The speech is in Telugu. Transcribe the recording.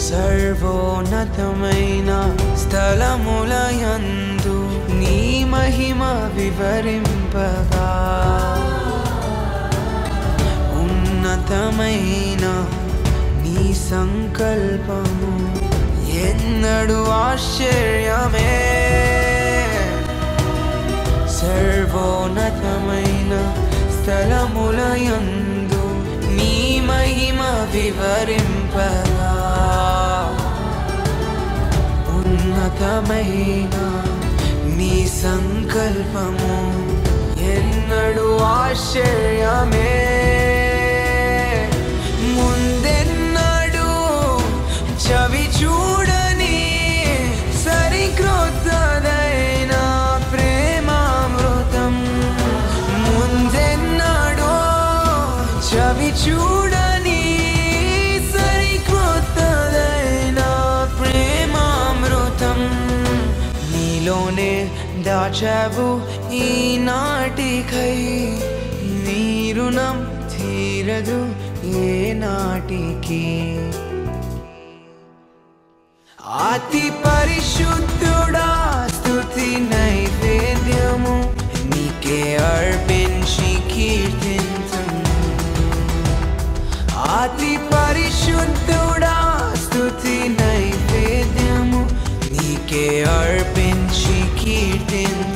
సర్వోన్నతమైన స్థలములయందు నీ మహిమ వివరింపగా ఉన్నతమైన నీ సంకల్పము ఎన్నడూ ఆశ్చర్యమే సర్వోన్నతమైన స్థలములయందు నీ మహిమ వివరింపగా ఉన్నతమైన నీ సంకల్పము ఎన్నడూ ఆశ్చర్యమే ముందెన్నడూ చవి చూడని సరిక్రొత్తదైన ప్రేమామృతం ముందెన్నడూ చవి చూడని సరిక్రొత్తదైన ప్రేమామృతం నీలోనే దాచావు ఈనాటికై నీ రుణం తీరదు ఏ నాటికి అతి పరిశుద్ధుడా స్తుతి నైవేద్యము నీకే అర్పించి కీర్తింతును అతి పరిశుద్ధుడా స్తుతి నైవేద్యము నీకే అర్పించి కీర్తింతును